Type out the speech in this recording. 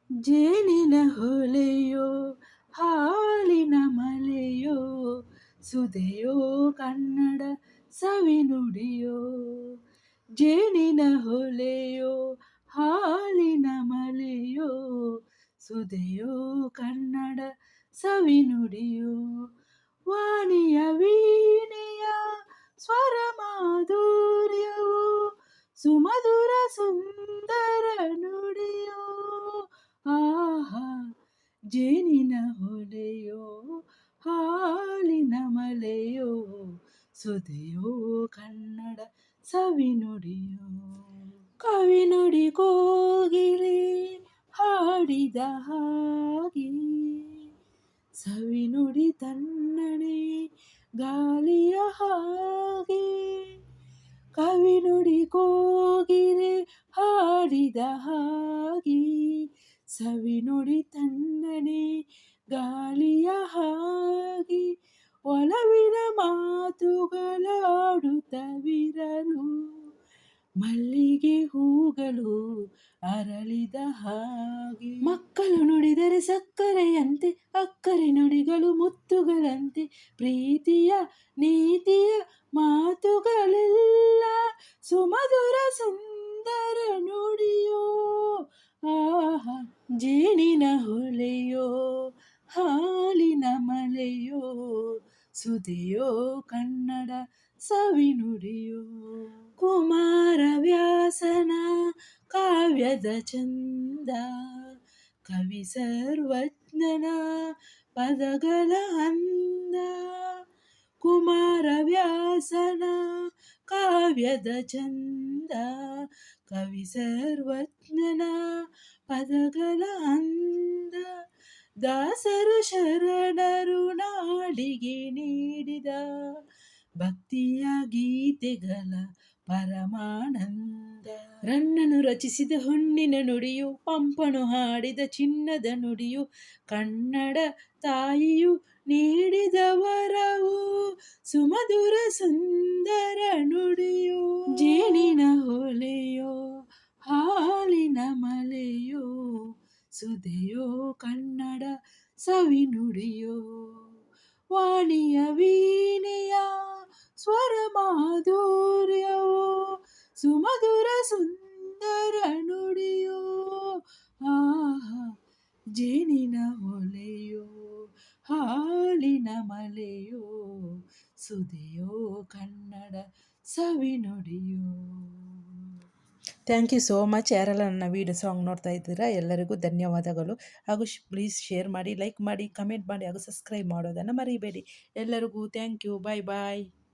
ಜೇನಿನ ಹೊಲೆಯೋ ಹಾಲಿನ ಮಲೆಯೋ ಸುದೆಯೋ ಕನ್ನಡ ಸವಿನುಡಿಯೋ. ಜೇನಿನ ಹೊಲೆಯೋ ಹಾಲಿನ ಮಲೆಯೋ ಸುದೆಯೋ ಕನ್ನಡ ಸವಿನುಡಿಯೋ. ವಾಣಿಯ ವೀಣೆಯ ಸ್ವರ ಮಾಧುರ್ಯವೋ ಸುಮಧುರ ಸುಂದರ ನುಡಿಯೋ. ಆಹಾ ಜೇನಿನ ಹೊಲೆಯೋ ಹಾಲಿನ ಮಲೆಯೋ ಸುದೆಯೋ ಕನ್ನಡ ಸವಿನುಡಿಯೋ. ಕವಿನುಡಿ ಕೋಗಿಲೆ ಹಾಡಿದ ಹಾಗೆ ಸವಿನುಡಿ ತನ್ನಣೆ ಗಾಳಿಯ ಹಾಗೆ. ಕವಿನುಡಿ ಕೋಗಿಲೆ ಹಾಡಿದ ಹಾಗೆ ಸವಿನುಡಿ ತನ್ನಣೆ ಗಾಳಿಯ ಹಾಗೆ. ಒಲವಿನ ಮಾತುಗಳಾಡುತ್ತವಿರಲು ಮಲ್ಲಿಗೆ ಹೂಗಳು ಅರಳಿದ ಹಾಗೆ. ಮಕ್ಕಳು ನುಡಿದರೆ ಸಕ್ಕರೆಯಂತೆ ಅಕ್ಕರೆ ನುಡಿಗಳು ಮುತ್ತುಗಳಂತೆ. ಪ್ರೀತಿಯ ನೀತಿಯ ಮಾತುಗಳೆಲ್ಲ ಸುಮಧುರ ಸುಂದರ ನುಡಿಯೋ. ಆಹಾ ಜೇನಿನ ಹೊಲೆಯೋ ಹಾಲಿನ ಮಲೆಯೋ ಸುದೆಯೋ ಕನ್ನಡ ಸವಿನುಡಿಯೋ. ಕುಮಾರ ವ್ಯಾಸನ ಕಾವ್ಯದ ಚಂದ ಕವಿ ಸರ್ವಜ್ಞನ ಪದಗಳ ಅಂದ. ಕುಮಾರ ವ್ಯಾಸನ ಕಾವ್ಯದ ಚಂದ ಕವಿ ಸರ್ವಜ್ಞನ ಪದಗಳ ಅಂದ. ದಾಸರು ಶರಣರು ನಾಡಿಗೆ ನೀಡಿದ ಭಕ್ತಿಯ ಗೀತೆಗಳ ಪರಮಾನಂದ. ರನ್ನನು ರಚಿಸಿದ ಹೊನ್ನಿನ ನುಡಿಯು ಪಂಪನು ಹಾಡಿದ ಚಿನ್ನದ ನುಡಿಯು ಕನ್ನಡ ತಾಯಿಯು ನೀಡಿದ ವರವು ಸುಮಧುರ ಸುಂದರ ನುಡಿಯೋ. ಜೇನಿನ ಹೊಲೆಯೋ ಹಾಲಿನ ಮಲೆಯೋ ಸುದೆಯೋ ಕನ್ನಡ ಸವಿನುಡಿಯೋ. ವಾಣಿಯ ವೀಣೆಯ ಸ್ವರ ಮಾಧುರ್ಯವೋ ಸುಮಧುರ ಸುಂದರ ನುಡಿಯೋ. ಆಹಾ ಜೇನಿನ ಹೊಲೆಯೋ ಹಾಲಿನ ಮಲೆಯೋ ಸುದೆಯೋ ಕನ್ನಡ ಸವಿನುಡಿಯೋ. Thank you so much. ಯಾರೆಲ್ಲ ನನ್ನ ವೀಡಿಯೋ ಸಾಂಗ್ ನೋಡ್ತಾ ಇದ್ದೀರಾ ಎಲ್ಲರಿಗೂ ಧನ್ಯವಾದಗಳು. ಹಾಗೂ ಪ್ಲೀಸ್ ಶೇರ್ ಮಾಡಿ, ಲೈಕ್ ಮಾಡಿ, ಕಮೆಂಟ್ ಮಾಡಿ ಹಾಗೂ ಸಬ್ಸ್ಕ್ರೈಬ್ ಮಾಡೋದನ್ನು ಮರಿಬೇಡಿ. ಎಲ್ಲರಿಗೂ ಥ್ಯಾಂಕ್ ಯು. Bye bye.